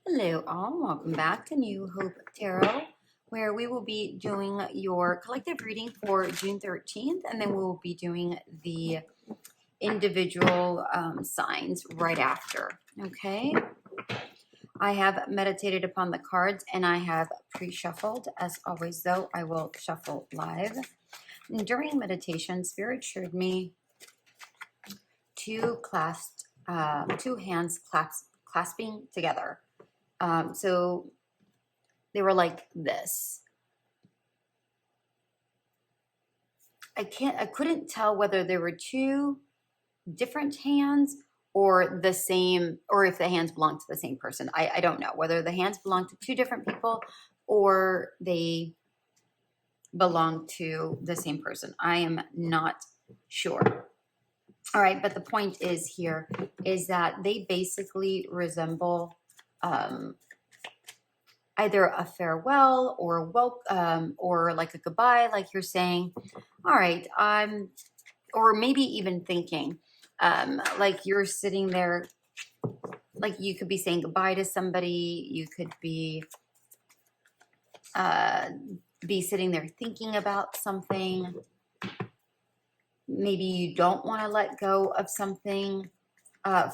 Hello all, welcome back to New Hope Tarot, where we will be doing your collective reading for June 13th, and then we will be doing the individual signs right after, okay? I have meditated upon the cards, and I have pre-shuffled. As always, though, I will shuffle live. And during meditation, Spirit showed me two hands clasping together. So they were like this. I couldn't tell whether there were two different hands or the same, or if the hands belonged to the same person. I don't know whether the hands belong to two different people or they belong to the same person. I am not sure. All right, but the point is here is that they basically resemble either a farewell or or like a goodbye, like you're saying, all right, or maybe even thinking, like you're sitting there, like you could be saying goodbye to somebody. You could be sitting there thinking about something. Maybe you don't want to let go of something.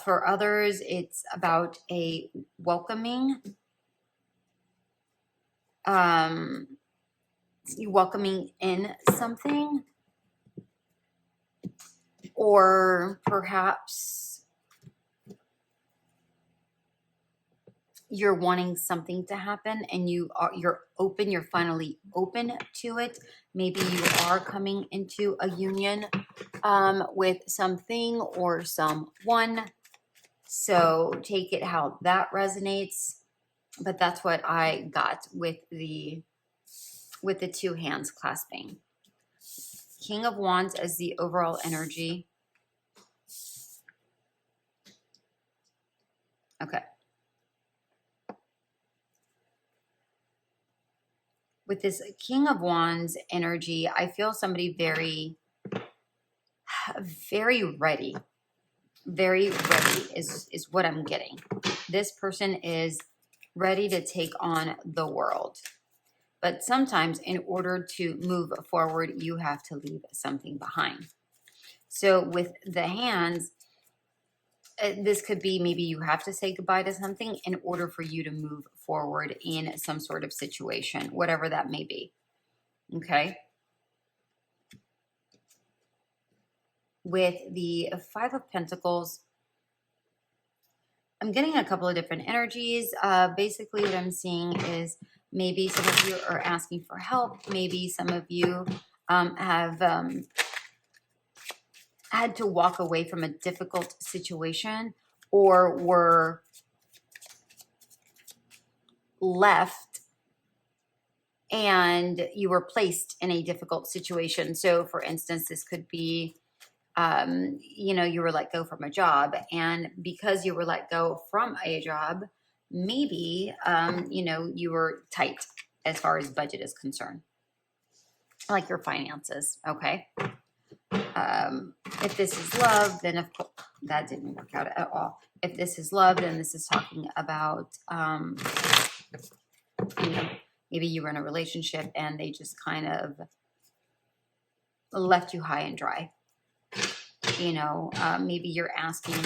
For others, it's about a welcoming, welcoming in something, or perhaps you're wanting something to happen and you're finally open to it. Maybe you are coming into a union with something or someone. So take it how that resonates. But that's what I got with the two hands clasping. King of Wands as the overall energy. Okay. With this King of Wands energy, I feel somebody very, very ready. Very ready is what I'm getting. This person is ready to take on the world. But sometimes in order to move forward, you have to leave something behind. So with the hands, this could be maybe you have to say goodbye to something in order for you to move forward in some sort of situation, whatever that may be. Okay. With the Five of Pentacles, I'm getting a couple of different energies. Basically what I'm seeing is maybe some of you are asking for help. Maybe some of you have had to walk away from a difficult situation, or were left and you were placed in a difficult situation. So for instance, this could be, you were let go from a job, and because you were let go from a job, maybe, you were tight as far as budget is concerned, like your finances. Okay. If this is love, then of course that didn't work out at all. If this is love, then this is talking about, maybe you were in a relationship and they just kind of left you high and dry. Maybe you're asking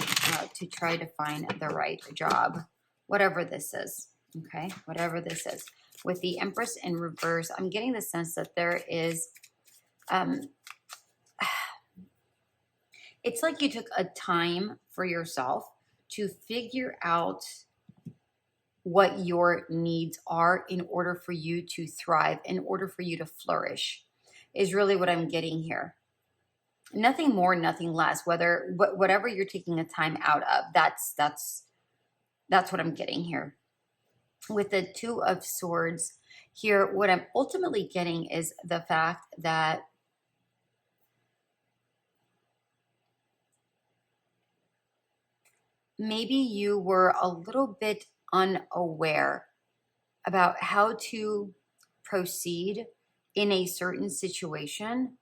to try to find the right job, whatever this is. Okay, whatever this is. With the Empress in reverse, I'm getting the sense that there is, it's like you took a time for yourself to figure out what your needs are in order for you to thrive, in order for you to flourish, is really what I'm getting here. Nothing more, nothing less. Whatever you're taking a time out of, that's what I'm getting here. With the Two of Swords here, what I'm ultimately getting is the fact that maybe you were a little bit unaware about how to proceed in a certain situation.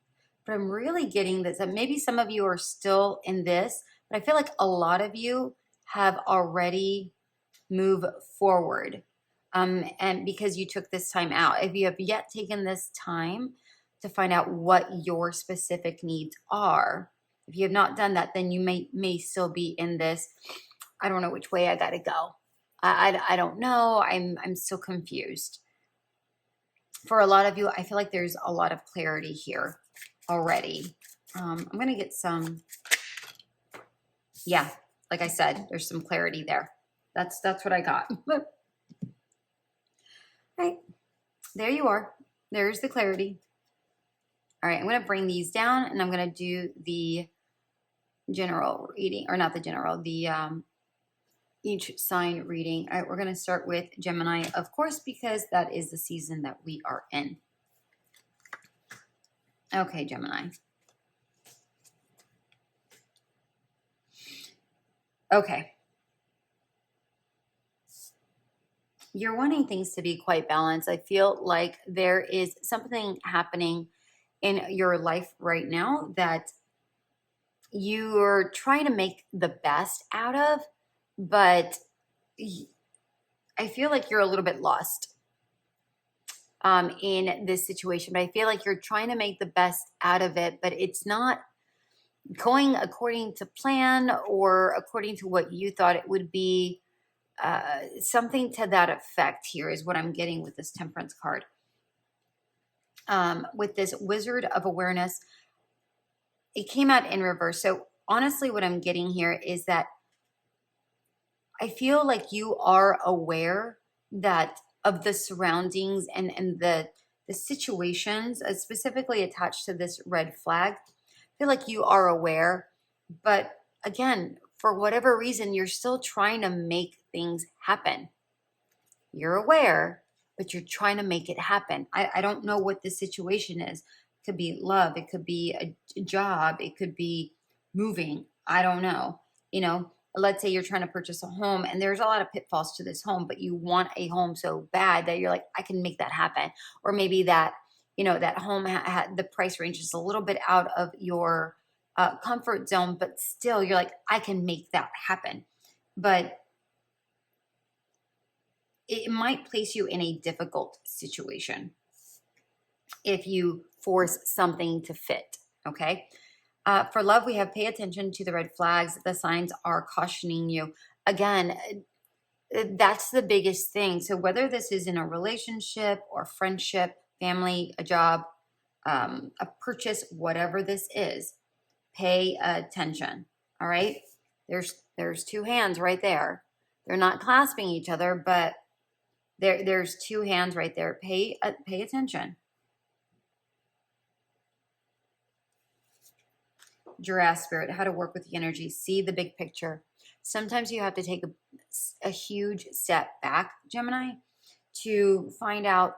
But I'm really getting this, that maybe some of you are still in this, but I feel like a lot of you have already move forward. And because you took this time out, if you have yet taken this time to find out what your specific needs are, if you have not done that, then you may still be in this, I don't know which way I got to go. I don't know. I'm so confused. For a lot of you, I feel like there's a lot of clarity here already. I'm going to get some, yeah, like I said, there's some clarity there. That's what I got. Right, there you are. There's the clarity. All right, I'm going to bring these down, and I'm going to do the general reading, or not the general, the each sign reading. All right, we're going to start with Gemini, of course, because that is the season that we are in. Okay, Gemini. Okay. You're wanting things to be quite balanced. I feel like there is something happening in your life right now that you're trying to make the best out of, but I feel like you're a little bit lost in this situation. But I feel like you're trying to make the best out of it, but it's not going according to plan or according to what you thought it would be. Something to that effect here is what I'm getting with this Temperance card. With this Wizard of Awareness, it came out in reverse. So honestly, what I'm getting here is that I feel like you are aware that of the surroundings and the situations specifically attached to this red flag. I feel like you are aware, but again, for whatever reason, you're still trying to make things happen. You're aware, but you're trying to make it happen. I don't know what the situation is. It could be love. It could be a job. It could be moving. I don't know. You know, let's say you're trying to purchase a home and there's a lot of pitfalls to this home, but you want a home so bad that you're like, I can make that happen. Or maybe that, you know, that home the price range is a little bit out of your comfort zone, but still you're like, I can make that happen. But it might place you in a difficult situation if you force something to fit, okay? For love, we have pay attention to the red flags. The signs are cautioning you. Again, that's the biggest thing. So whether this is in a relationship or friendship, family, a job, a purchase, whatever this is, pay attention, all right? There's two hands right there. They're not clasping each other, but there's two hands right there. Pay attention. Giraffe spirit, how to work with the energy, see the big picture. Sometimes you have to take a huge step back, Gemini, to find out,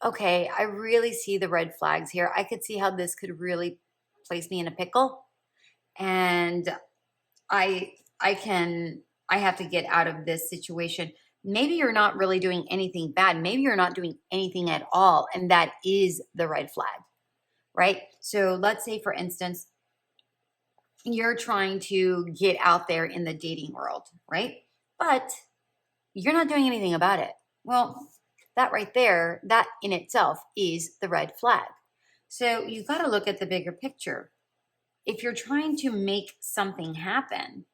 okay, I really see the red flags here. I could see how this could really place me in a pickle. And I have to get out of this situation. Maybe you're not really doing anything bad. Maybe you're not doing anything at all. And that is the red flag, right? So let's say, for instance, you're trying to get out there in the dating world, right? But you're not doing anything about it. Well, that right there, that in itself is the red flag. So you've got to look at the bigger picture. If you're trying to make something happen,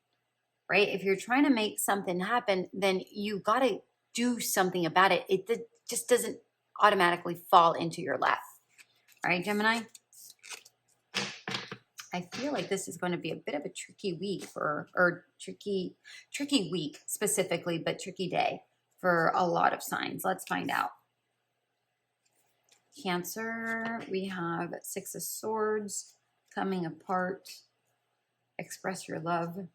right? If you're trying to make something happen, then you got to do something about it. It just doesn't automatically fall into your lap. All right, Gemini? I feel like this is going to be a bit of a tricky week tricky week specifically, but tricky day for a lot of signs. Let's find out. Cancer, we have Six of Swords, coming apart, express your love.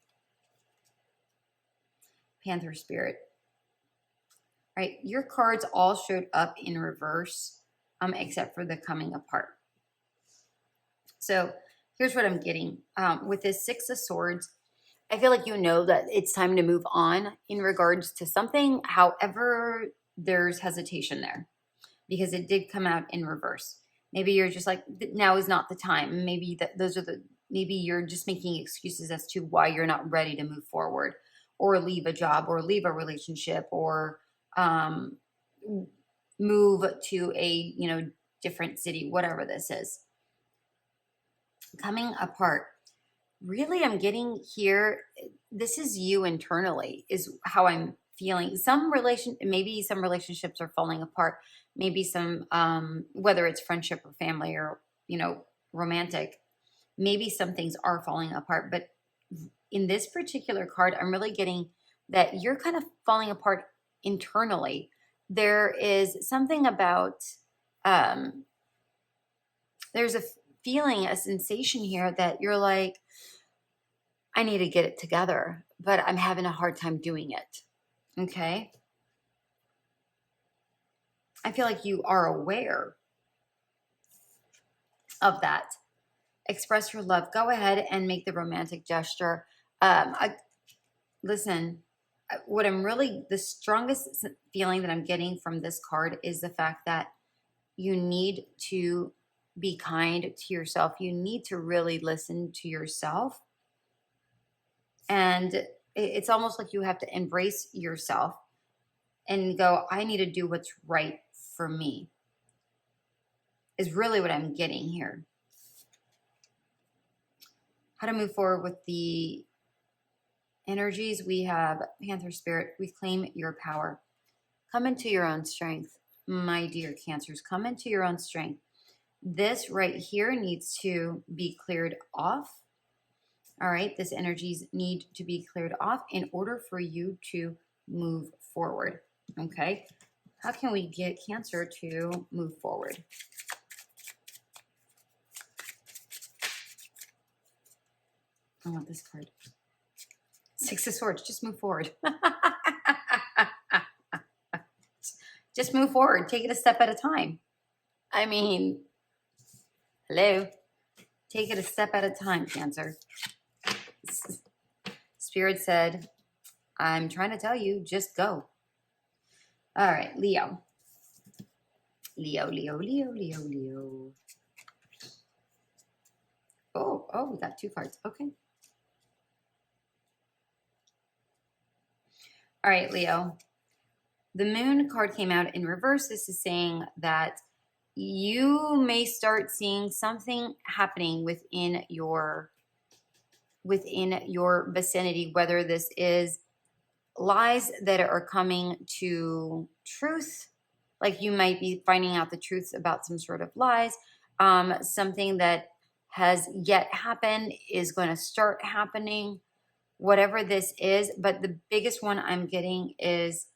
Panther spirit. All right, your cards all showed up in reverse, except for the coming apart. So here's what I'm getting. With this Six of Swords, I feel like you know that it's time to move on in regards to something. However, there's hesitation there because it did come out in reverse. Maybe you're just like, now is not the time. Maybe maybe you're just making excuses as to why you're not ready to move forward. or leave a job, or leave a relationship, or move to a, different city, whatever this is. Coming apart. Really, I'm getting here, this is you internally, is how I'm feeling. Maybe some relationships are falling apart. Maybe some, whether it's friendship or family or, romantic, maybe some things are falling apart. But in this particular card, I'm really getting that you're kind of falling apart internally. There is something about, there's a feeling, a sensation here that you're like, I need to get it together, but I'm having a hard time doing it. Okay. I feel like you are aware of that. Express your love. Go ahead and make the romantic gesture. Listen, the strongest feeling that I'm getting from this card is the fact that you need to be kind to yourself. You need to really listen to yourself. And it's almost like you have to embrace yourself and go, I need to do what's right for me, is really what I'm getting here. How to move forward with the energies. We have Panther Spirit. Reclaim your power. Come into your own strength, my dear Cancers. Come into your own strength. This right here needs to be cleared off. All right, this energies need to be cleared off in order for you to move forward. Okay, how can we get Cancer to move forward? I want this card. Six of Swords, just move forward. Just move forward. Take it a step at a time. I mean, hello. Take it a step at a time, Cancer. Spirit said, I'm trying to tell you, just go. All right, Leo. Leo, Leo, Leo, Leo, Leo. Oh, we got two cards. Okay. All right, Leo. The Moon card came out in reverse. This is saying that you may start seeing something happening within your vicinity, whether this is lies that are coming to truth, like you might be finding out the truths about some sort of lies, something that has yet happened is going to start happening, whatever this is. But the biggest one I'm getting is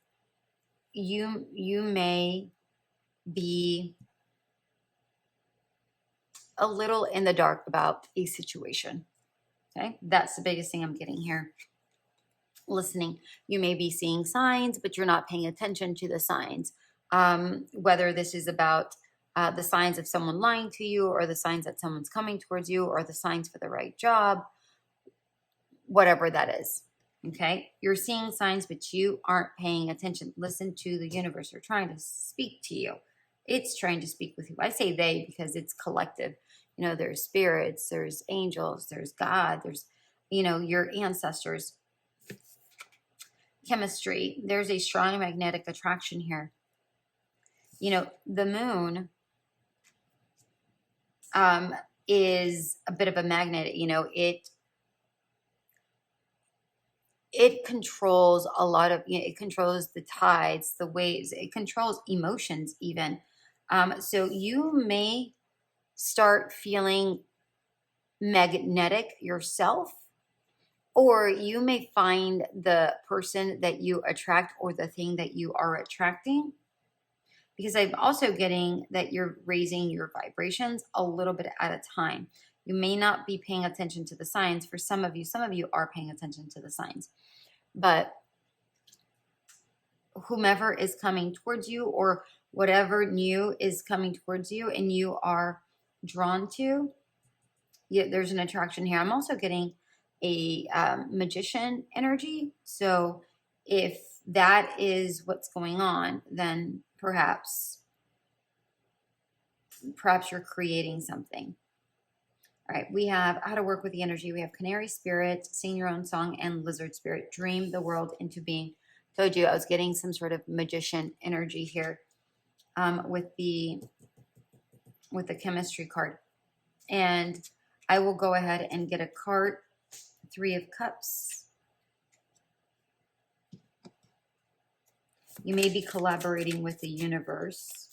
you may be a little in the dark about a situation. Okay, that's the biggest thing I'm getting here. Listening, you may be seeing signs, but you're not paying attention to the signs. Whether this is about the signs of someone lying to you, or the signs that someone's coming towards you, or the signs for the right job, whatever that is. Okay, you're seeing signs, but you aren't paying attention. Listen to the universe. They're trying to speak to you. It's trying to speak with you. I say they because it's collective. There's spirits, there's angels, there's God, there's, your ancestors. Chemistry. There's a strong magnetic attraction here. The Moon is a bit of a magnet. It controls a lot of, it controls the tides, the waves, it controls emotions even. So you may start feeling magnetic yourself, or you may find the person that you attract or the thing that you are attracting, because I'm also getting that you're raising your vibrations a little bit at a time. You may not be paying attention to the signs. For some of you are paying attention to the signs, but whomever is coming towards you, or whatever new is coming towards you and you are drawn to, there's an attraction here. I'm also getting a magician energy. So if that is what's going on, then perhaps you're creating something. All right, we have how to work with the energy. We have canary spirit, sing your own song, and lizard spirit, dream the world into being. Told you I was getting some sort of magician energy here with the chemistry card. And I will go ahead and get a card, 3 of Cups. You may be collaborating with the universe.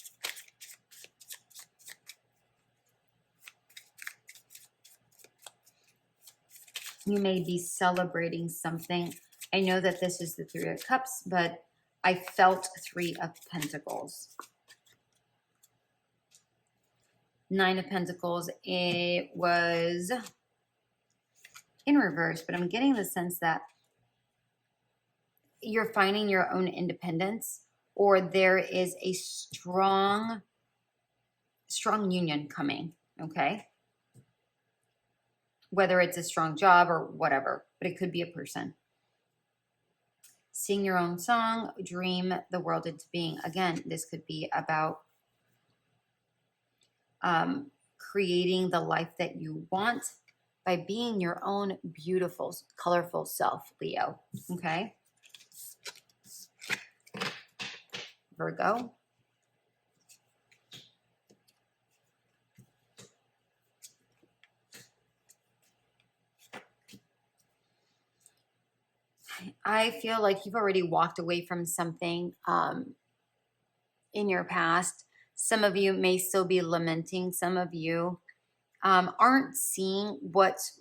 You may be celebrating something. I know that this is the 3 of Cups, but I felt 3 of Pentacles. 9 of Pentacles, it was in reverse, but I'm getting the sense that you're finding your own independence, or there is a strong union coming, okay? Whether it's a strong job or whatever, but it could be a person. Sing your own song, dream the world into being. Again, this could be about creating the life that you want by being your own beautiful, colorful self, Leo, okay? Virgo. I feel like you've already walked away from something in your past. Some of you may still be lamenting. Some of you aren't seeing what's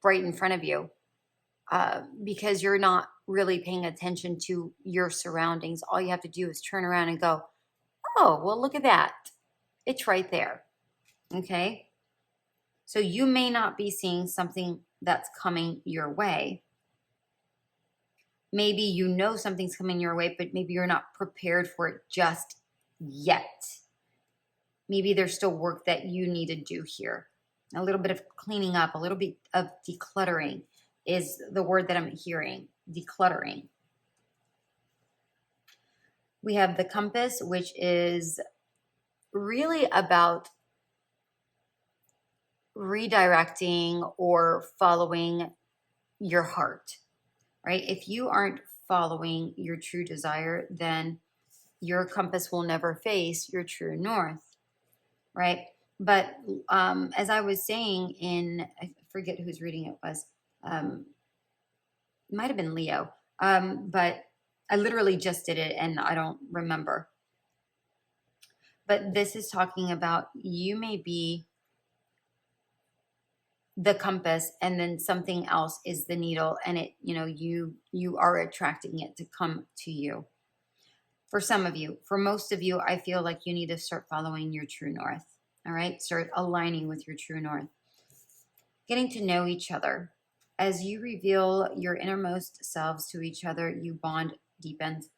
right in front of you because you're not really paying attention to your surroundings. All you have to do is turn around and go, oh, well, look at that. It's right there. Okay? So you may not be seeing something that's coming your way. Maybe you know something's coming your way, but maybe you're not prepared for it just yet. Maybe there's still work that you need to do here. A little bit of cleaning up, a little bit of decluttering is the word that I'm hearing, decluttering. We have the compass, which is really about redirecting or following your heart, right? If you aren't following your true desire, then your compass will never face your true north, right? But as I was saying I forget whose reading it was, it might have been Leo, but I literally just did it and I don't remember. But this is talking about you may be the compass and then something else is the needle, and it, you are attracting it to come to you. For some of you, for most of you, I feel like you need to start following your true north. All right, start aligning with your true north. Getting to know each other. As you reveal your innermost selves to each other, you bond deepens.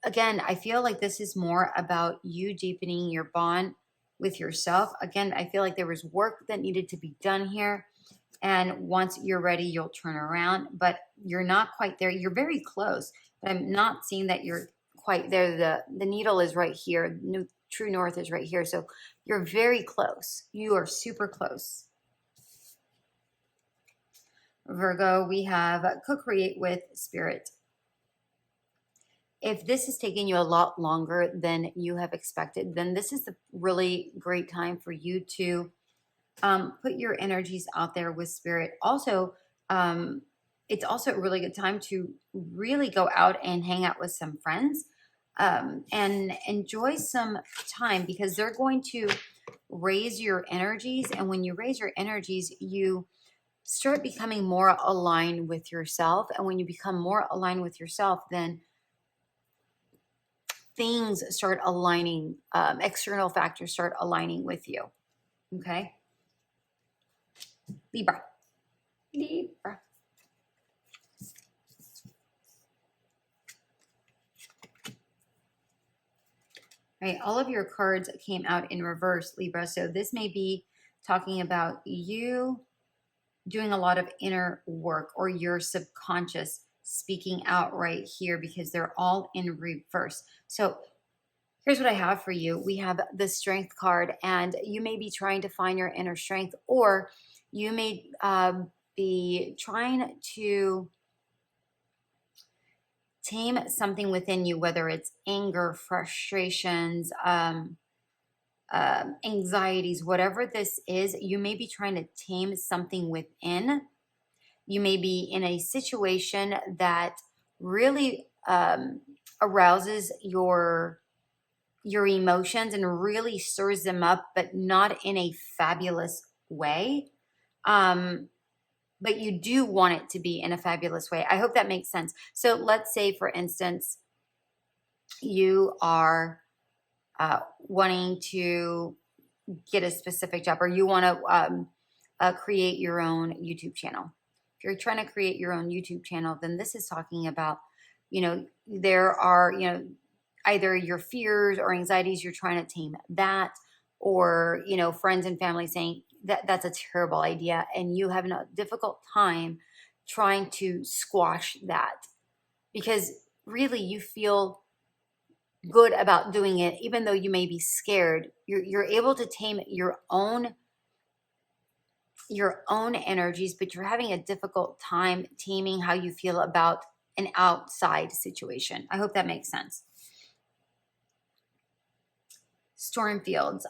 Again, I feel like this is more about you deepening your bond with yourself. Again, I feel like there was work that needed to be done here. And once you're ready, you'll turn around. But you're not quite there. You're very close. But I'm not seeing that you're quite there. The needle is right here. True north is right here. So you're very close. You are super close. Virgo, we have co-create with spirit. If this is taking you a lot longer than you have expected, then this is a really great time for you to put your energies out there with spirit. Also, it's also a really good time to really go out and hang out with some friends and enjoy some time, because they're going to raise your energies. And when you raise your energies, you start becoming more aligned with yourself. And when you become more aligned with yourself, then things start aligning, external factors start aligning with you. Okay? Libra. Libra. Right, all of your cards came out in reverse, Libra. So this may be talking about you doing a lot of inner work, or your subconscious speaking out right here, because they're all in reverse. So Here's what I have for you. We have the Strength card, and you may be trying to find your inner strength, or you may be trying to tame something within you, whether it's anger, frustrations, anxieties, whatever this is. You may be trying to tame something within. You may be in a situation that really arouses your emotions and really stirs them up, but not in a fabulous way. But you do want it to be in a fabulous way. I hope that makes sense. So let's say, for instance, you are wanting to get a specific job, or you want to create your own YouTube channel. If you're trying to create your own YouTube channel, then this is talking about, there are, either your fears or anxieties, you're trying to tame that, or, friends and family saying that that's a terrible idea, and you have a difficult time trying to squash that because really you feel good about doing it, even though you may be scared. You're able to tame your own energies, but you're having a difficult time taming how you feel about an outside situation. I hope that makes sense. Storm fields.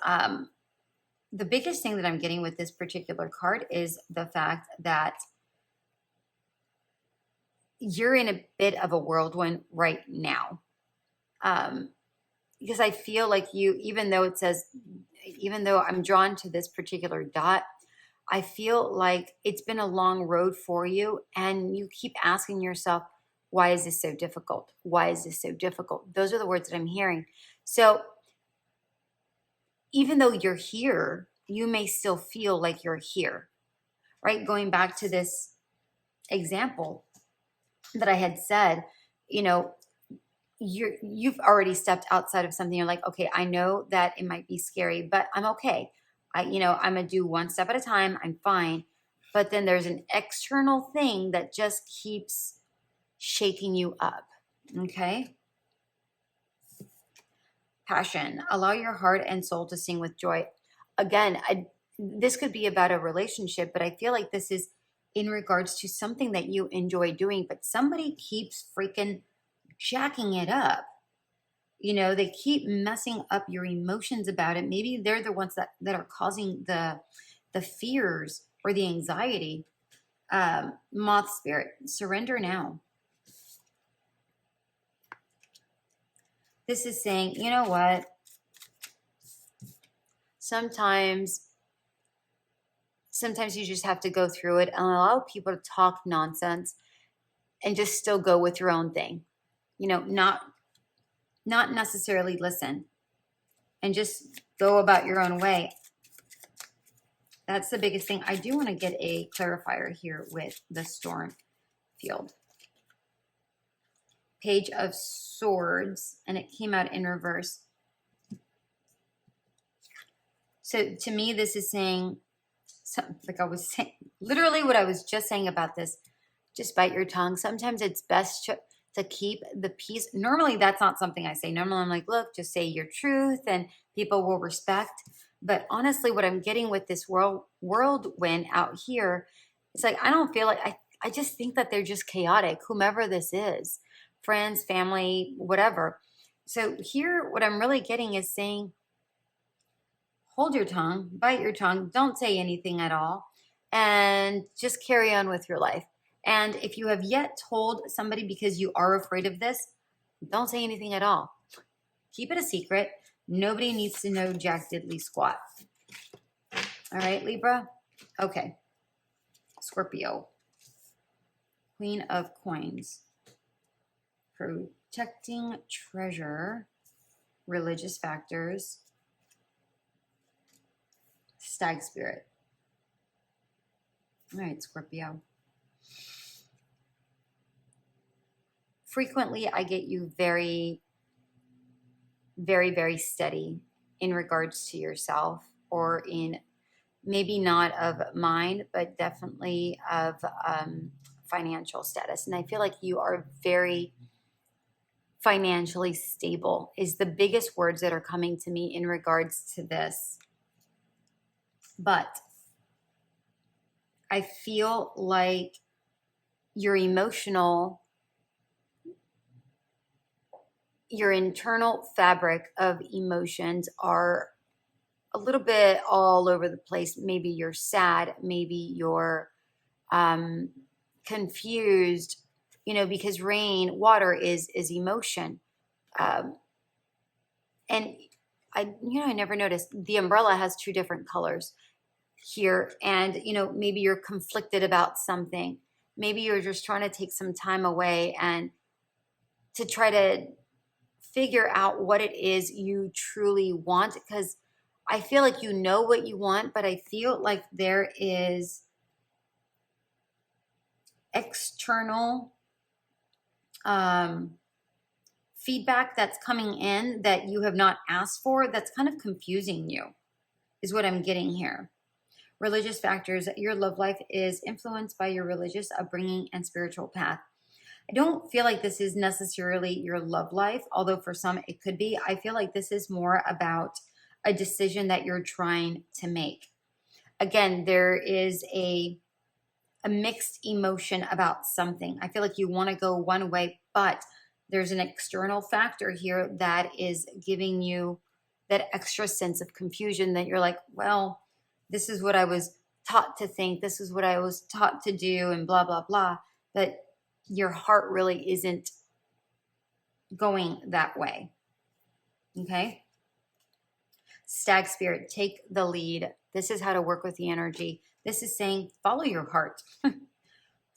The biggest thing that I'm getting with this particular card is the fact that you're in a bit of a whirlwind right now. Because I feel like even though I'm drawn to this particular dot, I feel like it's been a long road for you, and you keep asking yourself, why is this so difficult? Why is this so difficult? Those are the words that I'm hearing. So even though you're here, you may still feel like you're here, right? Going back to this example that I had said, you've already stepped outside of something. You're like, okay, I know that it might be scary, but I'm okay. I'm going to do one step at a time. I'm fine. But then there's an external thing that just keeps shaking you up. Okay. Passion. Allow your heart and soul to sing with joy. Again, this could be about a relationship, but I feel like this is in regards to something that you enjoy doing, but somebody keeps freaking jacking it up. They keep messing up your emotions about it. Maybe they're the ones that are causing the fears or the anxiety. Moth spirit, surrender now. This is saying, you know what? Sometimes you just have to go through it and allow people to talk nonsense and just still go with your own thing. Not necessarily listen and just go about your own way. That's the biggest thing. I do want to get a clarifier here with the storm field. Page of Swords, and it came out in reverse. So to me, this is saying, like I was saying, literally what I was just saying about this, just bite your tongue. Sometimes it's best to keep the peace. Normally, that's not something I say. Normally, I'm like, look, just say your truth and people will respect. But honestly, what I'm getting with this whirlwind out here, it's like, I don't feel like, I just think that they're just chaotic, whomever this is. Friends, family, whatever. So here, what I'm really getting is saying, hold your tongue, bite your tongue, don't say anything at all, and just carry on with your life. And if you have yet told somebody because you are afraid of this, don't say anything at all. Keep it a secret. Nobody needs to know jack diddly squat. All right, Libra? Okay. Scorpio. Queen of Coins. Protecting treasure. Religious factors. Stag spirit. All right, Scorpio. Frequently, I get you very, very, very steady in regards to yourself, or in maybe not of mind, but definitely of financial status. And I feel like you are very financially stable is the biggest words that are coming to me in regards to this. But I feel like your internal fabric of emotions are a little bit all over the place. Maybe you're sad, maybe you're confused, because water is emotion. And I never noticed the umbrella has two different colors here. And, maybe you're conflicted about something. Maybe you're just trying to take some time away and to try to figure out what it is you truly want. Because I feel like you know what you want, but I feel like there is external feedback that's coming in that you have not asked for, that's kind of confusing you, is what I'm getting here. Religious factors. Your love life is influenced by your religious upbringing and spiritual path. I don't feel like this is necessarily your love life, although for some it could be. I feel like this is more about a decision that you're trying to make. Again, there is a mixed emotion about something. I feel like you want to go one way, but there's an external factor here that is giving you that extra sense of confusion that you're like, well, this is what I was taught to think. This is what I was taught to do, and blah, blah, blah. But your heart really isn't going that way. Okay? Stag spirit, take the lead. This is how to work with the energy. This is saying, follow your heart.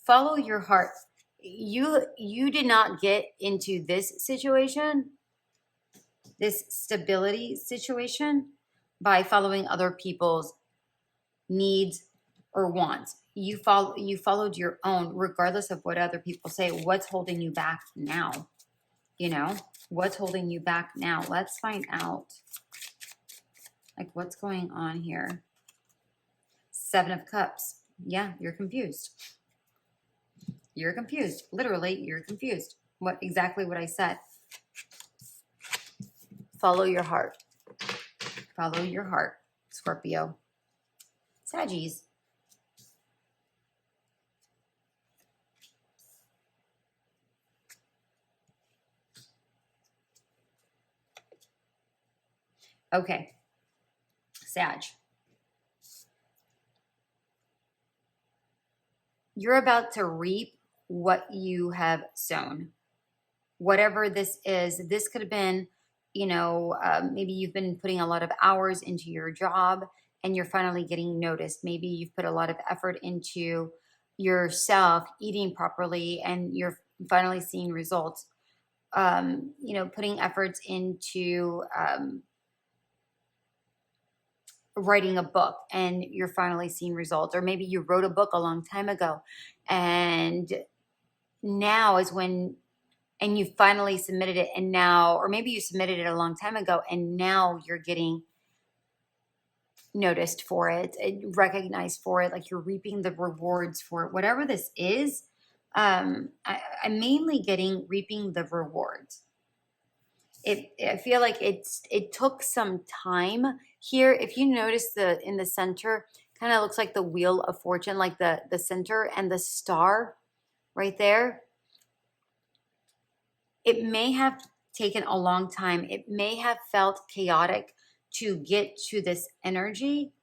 Follow your heart. You did not get into this situation, this stability situation, by following other people's needs or wants. You followed your own, regardless of what other people say. What's holding you back now? What's holding you back now? Let's find out. Like, what's going on here? 7 of Cups. Yeah, you're confused. You're confused. Literally, you're confused. Exactly what I said. Follow your heart. Follow your heart, Scorpio. Saggies. Okay. Sag. You're about to reap what you have sown. Whatever this is, this could have been, maybe you've been putting a lot of hours into your job and you're finally getting noticed. Maybe you've put a lot of effort into yourself, eating properly, and you're finally seeing results. Putting efforts into writing a book and you're finally seeing results. Or maybe you wrote a book a long time ago and now is when, and you finally submitted it, and now, or maybe you submitted it a long time ago and now you're getting noticed for it, recognized for it, like you're reaping the rewards for it. Whatever this is, I'm mainly getting reaping the rewards. I feel like it took some time here. If you notice in the center, kind of looks like the Wheel of Fortune, like the center and the star right there. It may have taken a long time. It may have felt chaotic to get to this energy,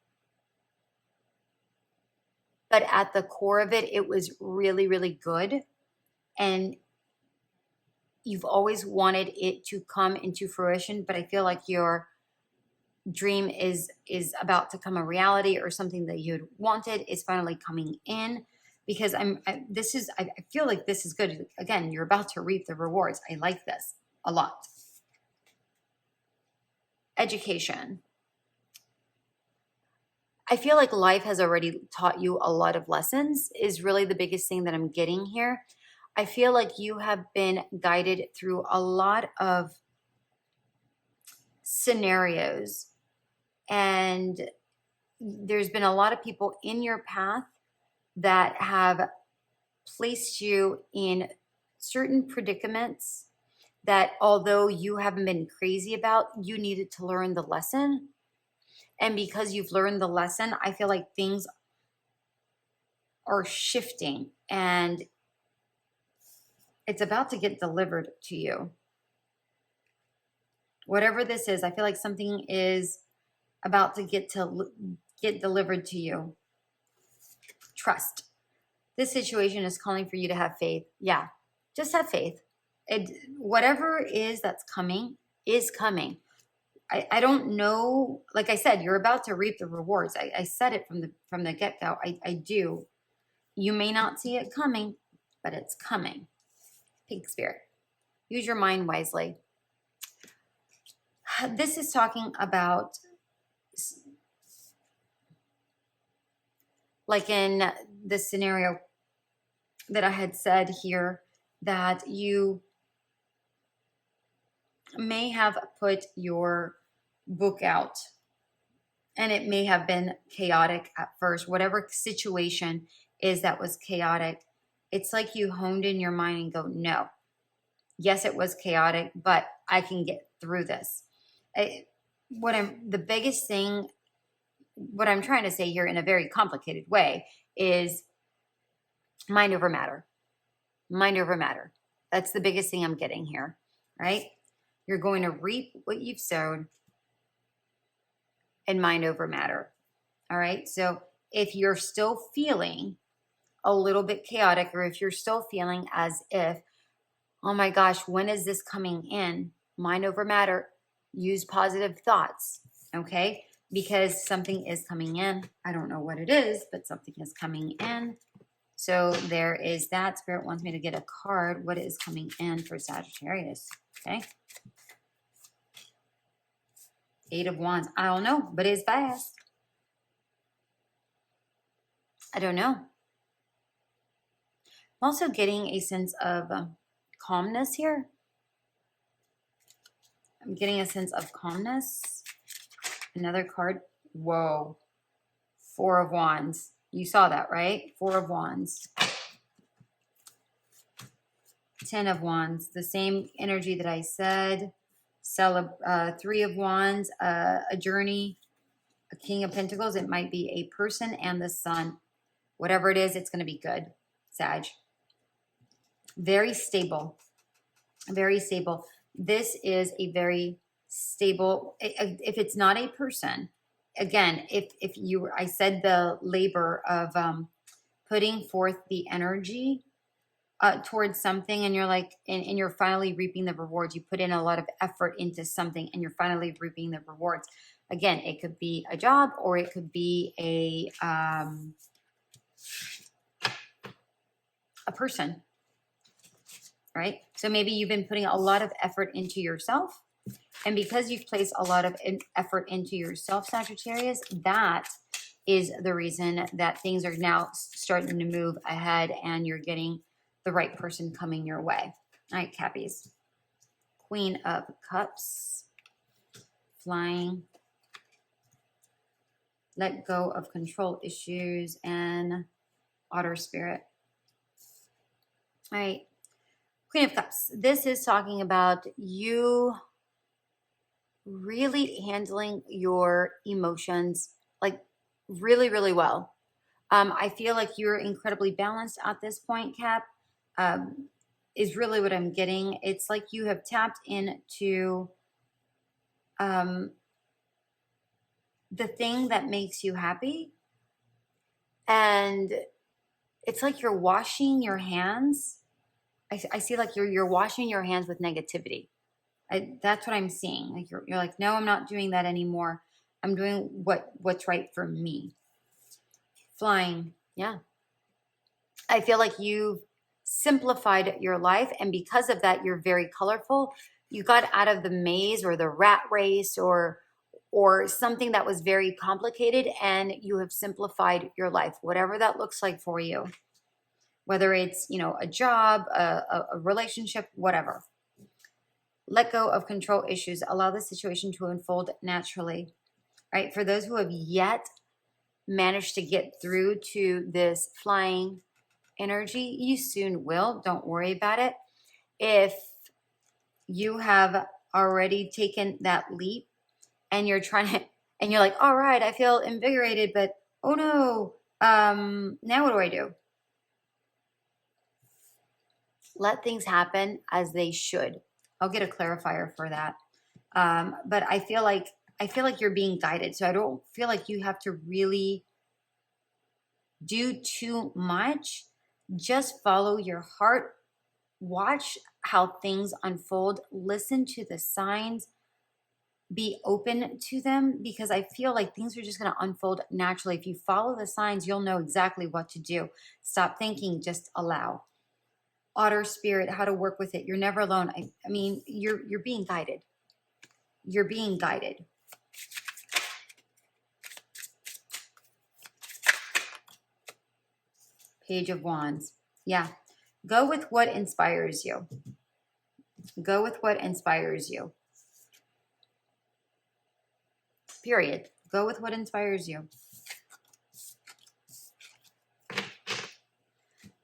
but at the core of it, it was really, really good. And you've always wanted it to come into fruition, but I feel like your dream is about to come a reality, or something that you'd wanted is finally coming in, because I feel like this is good. Again, you're about to reap the rewards. I like this a lot. Education. I feel like life has already taught you a lot of lessons, is really the biggest thing that I'm getting here. I feel like you have been guided through a lot of scenarios, and there's been a lot of people in your path that have placed you in certain predicaments that although you haven't been crazy about, you needed to learn the lesson. And because you've learned the lesson, I feel like things are shifting and it's about to get delivered to you. Whatever this is, I feel like something is about to get delivered to you. Trust. This situation is calling for you to have faith. Yeah, just have faith. Whatever it is that's coming is coming. I don't know. Like I said, you're about to reap the rewards. I said it from the get-go. I do. You may not see it coming, but it's coming. Pink spirit. Use your mind wisely. This is talking about, like in the scenario that I had said here, that you may have put your book out and it may have been chaotic at first. Whatever situation is that was chaotic, it's like you honed in your mind and go, no, yes, it was chaotic, but I can get through this. The biggest thing, what I'm trying to say here in a very complicated way is mind over matter. Mind over matter. That's the biggest thing I'm getting here, right? You're going to reap what you've sown in mind over matter. All right. So if you're still feeling a little bit chaotic, or if you're still feeling as if, oh my gosh, when is this coming in? Mind over matter. Use positive thoughts. Okay. Because something is coming in. I don't know what it is, but something is coming in. So there is that. Spirit wants me to get a card. What is coming in for Sagittarius? Okay. 8 of Wands. I don't know, but it's fast. I don't know. I'm also getting a sense of calmness here. I'm getting a sense of calmness. Another card. Whoa. 4 of Wands. You saw that, right? 4 of Wands. 10 of Wands. The same energy that I said. 3 of Wands. A journey. A King of Pentacles. It might be a person and the Sun. Whatever it is, it's going to be good. Sag. Very stable. Very stable. This is a very stable, if it's not a person, again, if you, I said the labor of putting forth the energy towards something, and you're like, and you're finally reaping the rewards. You put in a lot of effort into something and you're finally reaping the rewards. Again, it could be a job, or it could be a person. Right? So maybe you've been putting a lot of effort into yourself. And because you've placed a lot of effort into yourself, Sagittarius, that is the reason that things are now starting to move ahead and you're getting the right person coming your way. All right, Cappies. Queen of Cups. Flying. Let go of control issues and Otter Spirit. All right. Queen of Cups. This is talking about you really handling your emotions like really, really well. I feel like you're incredibly balanced at this point, Cap, is really what I'm getting. It's like you have tapped into the thing that makes you happy. And it's like you're washing your hands. I see like you're washing your hands with negativity. That's what I'm seeing. Like you're like, no, I'm not doing that anymore. I'm doing what's right for me. Flying. Yeah. I feel like you've simplified your life. And because of that, you're very colorful. You got out of the maze or the rat race or something that was very complicated, and you have simplified your life, whatever that looks like for you. Whether it's, you know, a job, a relationship, whatever. Let go of control issues. Allow the situation to unfold naturally. Right? For those who have yet managed to get through to this flying energy, you soon will. Don't worry about it. If you have already taken that leap, and you're trying to, and you're like, all right, I feel invigorated, but oh no, now what do I do? Let things happen as they should. I'll get a clarifier for that. But I feel like you're being guided. So I don't feel like you have to really do too much. Just follow your heart. Watch how things unfold. Listen to the signs. Be open to them, because I feel like things are just going to unfold naturally. If you follow the signs, you'll know exactly what to do. Stop thinking, just allow. Otter spirit, how to work with it. You're never alone. I mean, you're being guided. You're being guided. Page of Wands. Yeah. Go with what inspires you. Go with what inspires you. Period. Go with what inspires you.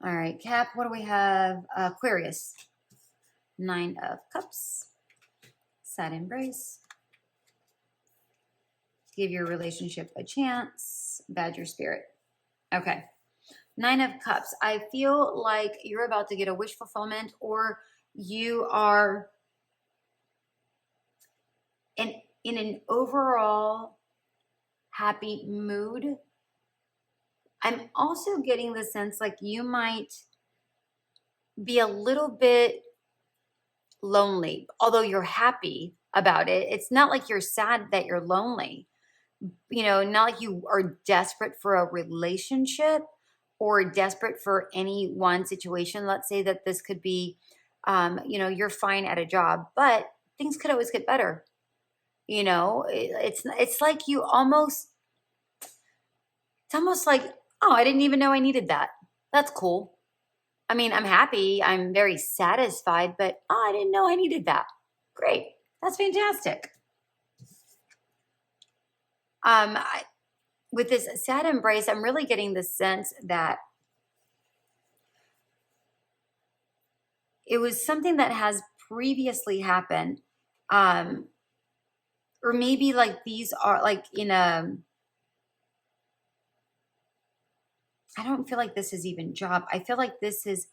All right, Cap, what do we have? Aquarius. 9 of Cups. Sad embrace. Give your relationship a chance. Badger spirit. Okay. 9 of Cups. I feel like you're about to get a wish fulfillment, or you are in an overall happy mood. I'm also getting the sense like you might be a little bit lonely, although you're happy about it. It's not like you're sad that you're lonely. You know, not like you are desperate for a relationship or desperate for any one situation. Let's say that this could be, you know, you're fine at a job, but things could always get better. You know, it's like you almost, it's almost like, oh, I didn't even know I needed that. That's cool. I mean, I'm happy. I'm very satisfied, but oh, I didn't know I needed that. Great. That's fantastic. With this sad embrace, I'm really getting the sense that it was something that has previously happened. Or maybe like these are like in a, I don't feel like this is even job. I feel like this is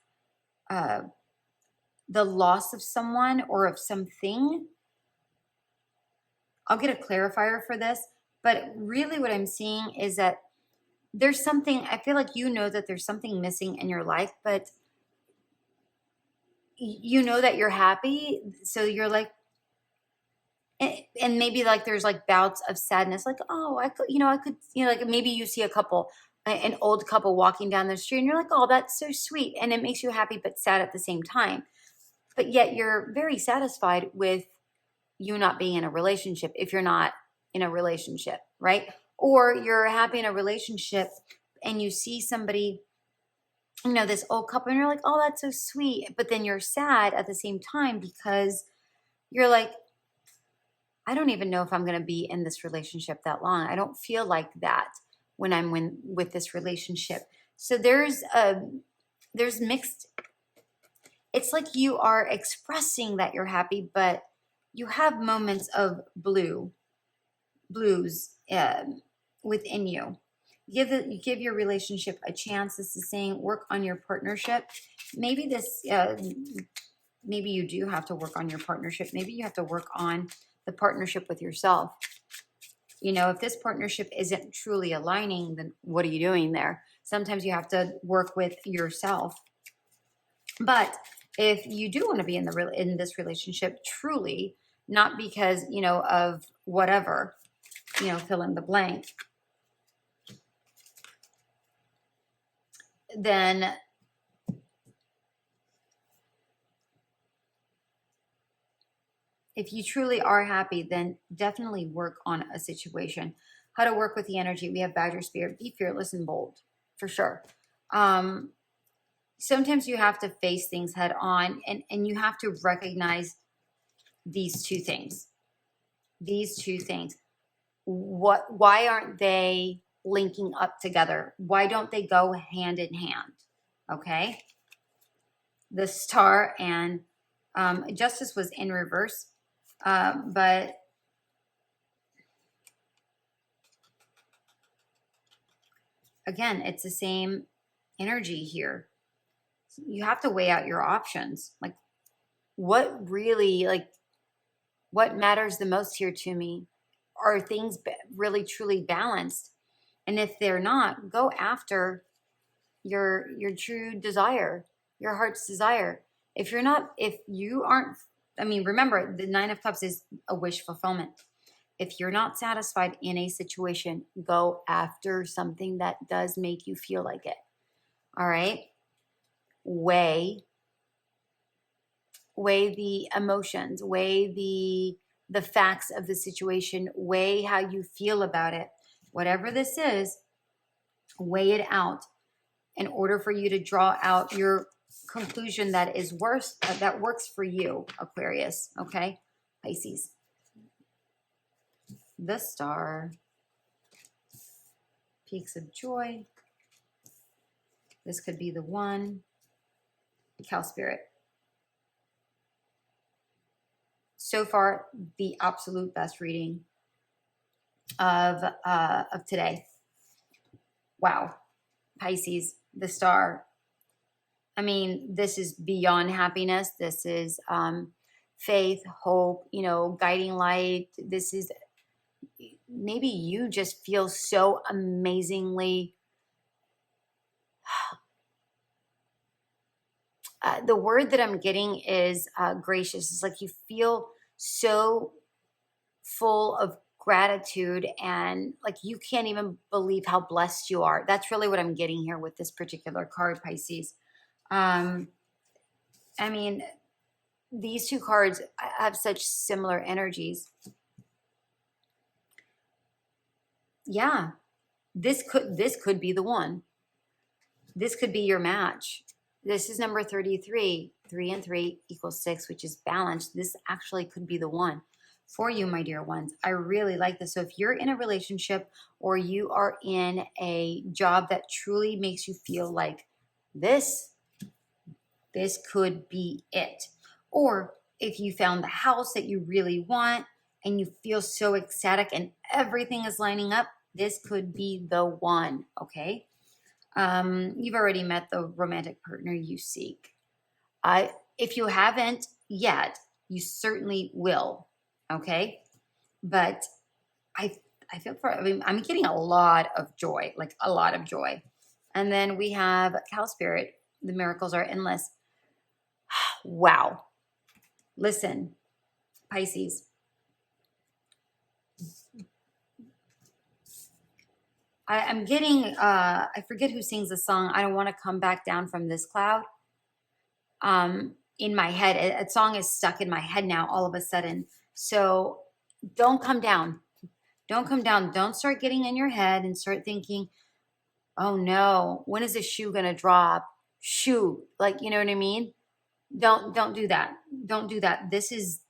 the loss of someone or of something. I'll get a clarifier for this, but really what I'm seeing is that there's something, I feel like you know that there's something missing in your life, but you know that you're happy. So you're like, and maybe like there's like bouts of sadness, like, oh, I could, like maybe you see a couple, an old couple walking down the street and you're like, oh, that's so sweet. And it makes you happy, but sad at the same time. But yet you're very satisfied with you not being in a relationship if you're not in a relationship, right? Or you're happy in a relationship and you see somebody, you know, this old couple, and you're like, oh, that's so sweet. But then you're sad at the same time because you're like, I don't even know if I'm going to be in this relationship that long. I don't feel like that when I'm with this relationship. So there's mixed. It's like you are expressing that you're happy, but you have moments of blues within you. You give your relationship a chance. This is saying work on your partnership. Maybe maybe you do have to work on your partnership. Maybe you have to work on the partnership with yourself. You know, if this partnership isn't truly aligning, then what are you doing there? Sometimes you have to work with yourself. But if you do want to be in this relationship truly, not because, you know, of whatever, you know, fill in the blank, then if you truly are happy, then definitely work on a situation. How to work with the energy. We have Badger Spirit. Be fearless and bold, for sure. Sometimes you have to face things head on, and you have to recognize these two things. These two things. Why aren't they linking up together? Why don't they go hand in hand? Okay. The Star and Justice was in reverse, but again, it's the same energy here. You have to weigh out your options. Like, what really, like, what matters the most here to me? Are things really truly balanced? And if they're not, go after your true desire, your heart's desire. If you're not, if you aren't, I mean, remember, the Nine of Cups is a wish fulfillment. If you're not satisfied in a situation, go after something that does make you feel like it. All right? Weigh the emotions, weigh the facts of the situation, weigh how you feel about it. Whatever this is, weigh it out in order for you to draw out your conclusion that is that works for you, Aquarius. Okay? Pisces. The Star. Peaks of Joy. This could be the one. Cow Spirit. So far, the absolute best reading of today. Wow. Pisces, the Star. I mean, this is beyond happiness. This is faith, hope, you know, guiding light. This is, maybe you just feel so amazingly, the word that I'm getting is gracious. It's like you feel so full of gratitude and like you can't even believe how blessed you are. That's really what I'm getting here with this particular card, Pisces. I mean, these two cards have such similar energies. Yeah, this could be the one. This could be your match. This is number 33. 3 and 3 equals 6, which is balanced. This actually could be the one for you, my dear ones. I really like this. So if you're in a relationship or you are in a job that truly makes you feel like this could be it. Or if you found the house that you really want and you feel so ecstatic and everything is lining up, this could be the one, okay? You've already met the romantic partner you seek. If you haven't yet, you certainly will, okay? But I feel I mean, I'm getting a lot of joy, like a lot of joy. And then we have Cow Spirit. The miracles are endless. Wow. Listen, Pisces. I'm getting, I forget who sings the song, I Don't Want to Come Back Down from This Cloud. In my head, a song is stuck in my head now all of a sudden. So don't come down. Don't come down. Don't start getting in your head and start thinking, oh no, when is this shoe going to drop? Shoot. Like, you know what I mean? Don't do that. Don't do that. This is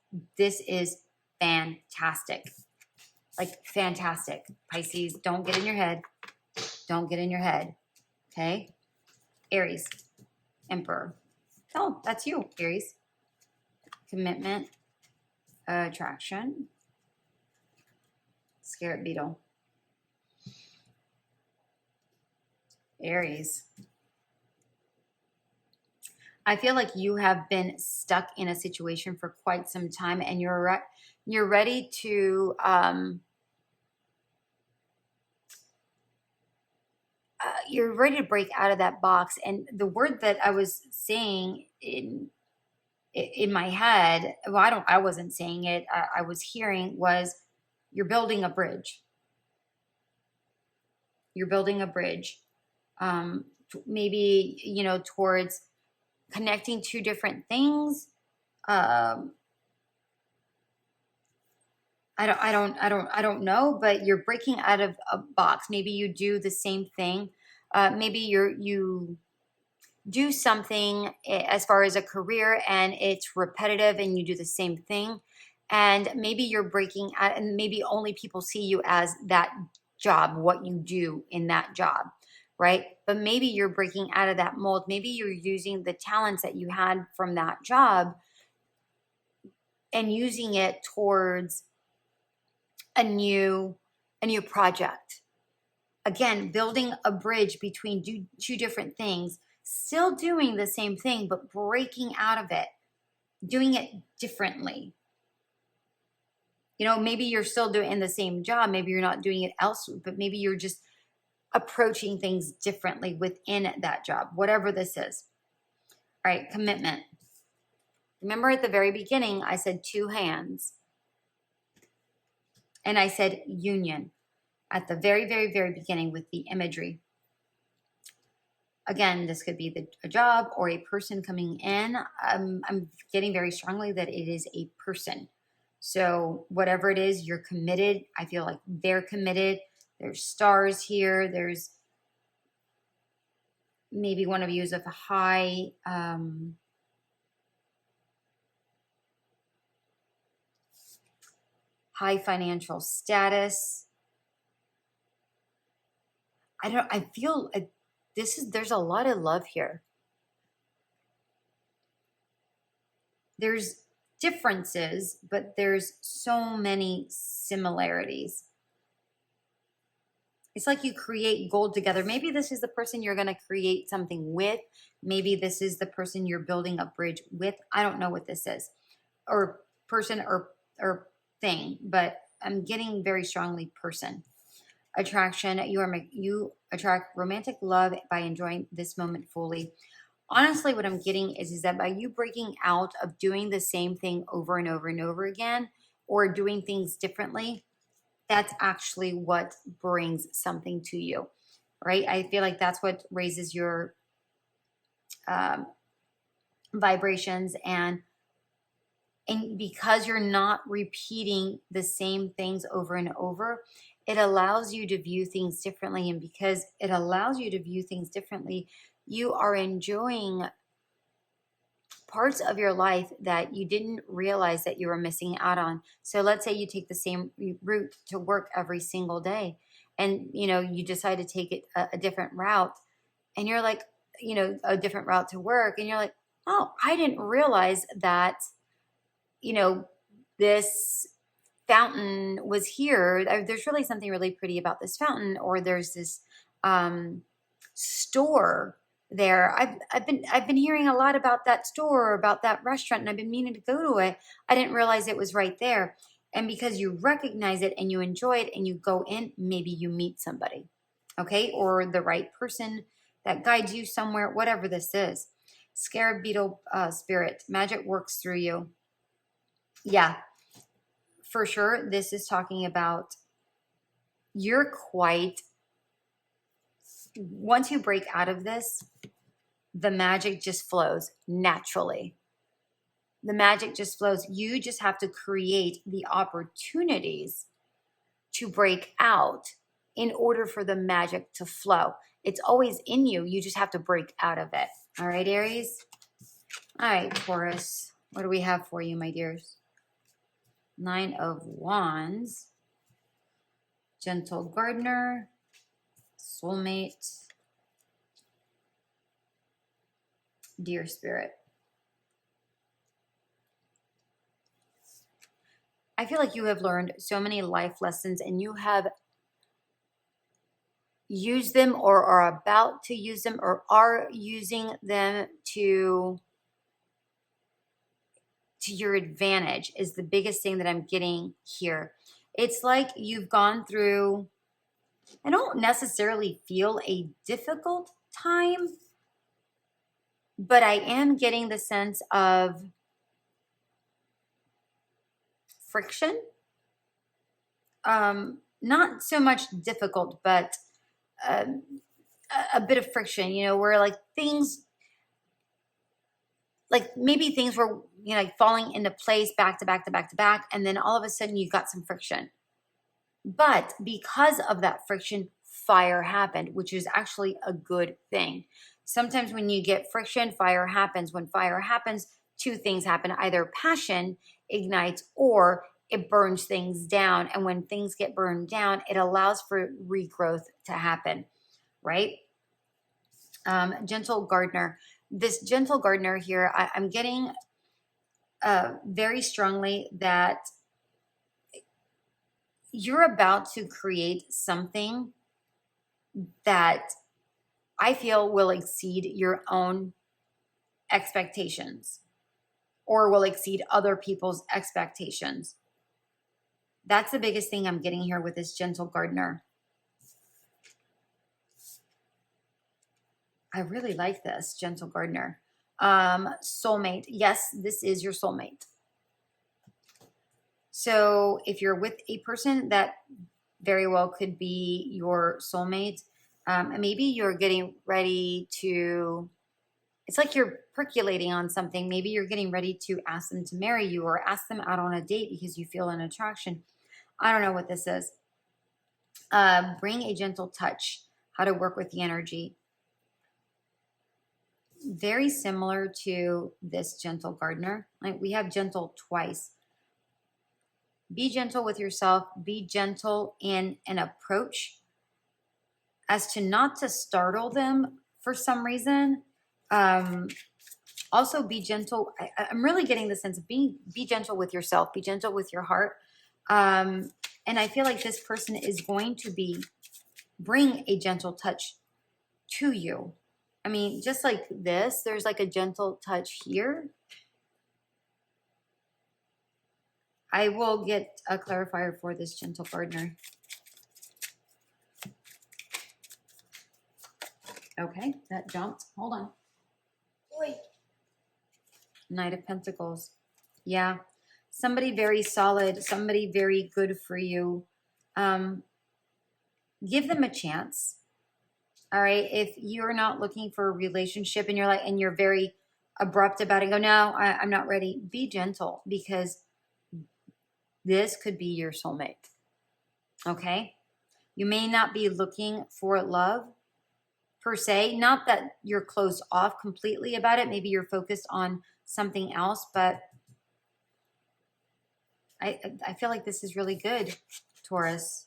fantastic. Like fantastic. Pisces, don't get in your head. Don't get in your head. Okay? Aries, Emperor. Oh, that's you, Aries. Commitment, attraction, Scarab Beetle. Aries. I feel like you have been stuck in a situation for quite some time and you're ready to you're ready to break out of that box. And the word that I was saying in my head, well, I wasn't saying it, I was hearing was you're building a bridge. You're building a bridge. Maybe, you know, towards connecting two different things. I don't know, but you're breaking out of a box. Maybe you do the same thing. Maybe you do something as far as a career and it's repetitive and you do the same thing. And maybe you're breaking out and maybe only people see you as that job, what you do in that job, right? But maybe you're breaking out of that mold. Maybe you're using the talents that you had from that job and using it towards a new project. Again, building a bridge between two different things, still doing the same thing, but breaking out of it, doing it differently. You know, maybe you're still doing the same job. Maybe you're not doing it elsewhere, but maybe you're just approaching things differently within that job, whatever this is. All right, commitment. Remember at the very beginning, I said 2 hands. And I said union at the very, very, very beginning with the imagery. Again, this could be a job or a person coming in. I'm getting very strongly that it is a person. So whatever it is, you're committed. I feel like they're committed. There's stars here. There's maybe one of you is of a high high financial status. I feel there's a lot of love here. There's differences, but there's so many similarities. It's like you create gold together. Maybe this is the person you're going to create something with. Maybe this is the person you're building a bridge with. I don't know what this is, or person or thing, but I'm getting very strongly person. Attraction. You attract romantic love by enjoying this moment fully. Honestly, what I'm getting is that by you breaking out of doing the same thing over and over and over again, or doing things differently, that's actually what brings something to you, right? I feel like that's what raises your vibrations, and because you're not repeating the same things over and over, it allows you to view things differently. And because it allows you to view things differently, you are enjoying parts of your life that you didn't realize that you were missing out on. So let's say you take the same route to work every single day, and you decide to take it a different route, and you're like, a different route to work, and you're like, oh, I didn't realize that this fountain was here. There's really something really pretty about this fountain, or there's this store there. I've been hearing a lot about that store, about that restaurant, and I've been meaning to go to it. I didn't realize it was right there. And because you recognize it and you enjoy it and you go in, maybe you meet somebody, okay, or the right person that guides you somewhere, whatever this is. Scarab beetle spirit, magic works through you. Yeah, for sure. This is talking about you're quite, once you break out of this, the magic just flows naturally. The magic just flows. You just have to create the opportunities to break out in order for the magic to flow. It's always in you. You just have to break out of it. All right, Aries? All right, Taurus. What do we have for you, my dears? 9 of Wands. Gentle gardener. Soulmate. Dear Spirit. I feel like you have learned so many life lessons, and you have used them, or are about to use them, or are using them to your advantage is the biggest thing that I'm getting here. It's like you've gone through, I don't necessarily feel a difficult time, but I am getting the sense of friction. Not so much difficult, but a bit of friction, where like things, like maybe things were, like falling into place back to back to back to back. And then all of a sudden you got some friction. But because of that friction, fire happened, which is actually a good thing. Sometimes when you get friction, fire happens. When fire happens, 2 things happen. Either passion ignites or it burns things down. And when things get burned down, it allows for regrowth to happen, right? Gentle gardener. This gentle gardener here, I'm getting very strongly that you're about to create something that I feel will exceed your own expectations or will exceed other people's expectations. That's the biggest thing I'm getting here with this gentle gardener. I really like this gentle gardener. Soulmate. Yes, this is your soulmate. So if you're with a person, that very well could be your soulmate. Maybe you're getting ready to, it's like you're percolating on something. Maybe you're getting ready to ask them to marry you or ask them out on a date because you feel an attraction. I don't know what this is. Bring a gentle touch. How to work with the energy. Very similar to this gentle gardener. Like we have gentle twice. Be gentle with yourself. Be gentle in an approach as to not to startle them for some reason. Also be gentle. I'm really getting the sense of be gentle with yourself. Be gentle with your heart. And I feel like this person is going to bring a gentle touch to you. I mean, just like this, there's like a gentle touch here. I will get a clarifier for this gentle gardener. Okay, that jumped. Hold on. Wait. Knight of Pentacles. Yeah. Somebody very solid. Somebody very good for you. Give them a chance. All right. If you're not looking for a relationship and you're very abrupt about it, go, no, I'm not ready. Be gentle because this could be your soulmate. Okay. You may not be looking for love per se. Not that you're closed off completely about it. Maybe you're focused on something else, but I feel like this is really good, Taurus.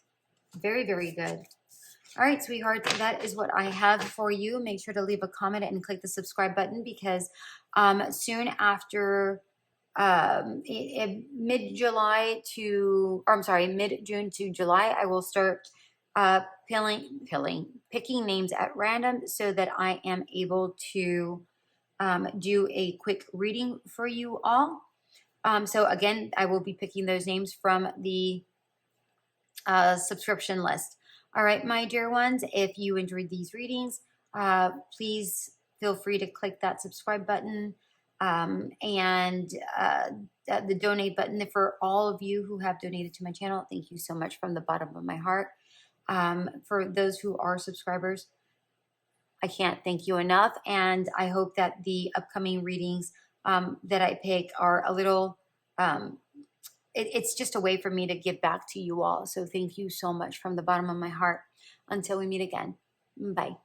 Very, very good. All right, sweetheart, that is what I have for you. Make sure to leave a comment and click the subscribe button because soon after mid-June to July, I will start picking names at random so that I am able to do a quick reading for you all. So again, I will be picking those names from the subscription list. All right, my dear ones, if you enjoyed these readings, please feel free to click that subscribe button and the donate button. For all of you who have donated to my channel, thank you so much from the bottom of my heart. For those who are subscribers, I can't thank you enough. And I hope that the upcoming readings that I pick are a little... it's just a way for me to give back to you all. So thank you so much from the bottom of my heart. Until we meet again. Bye.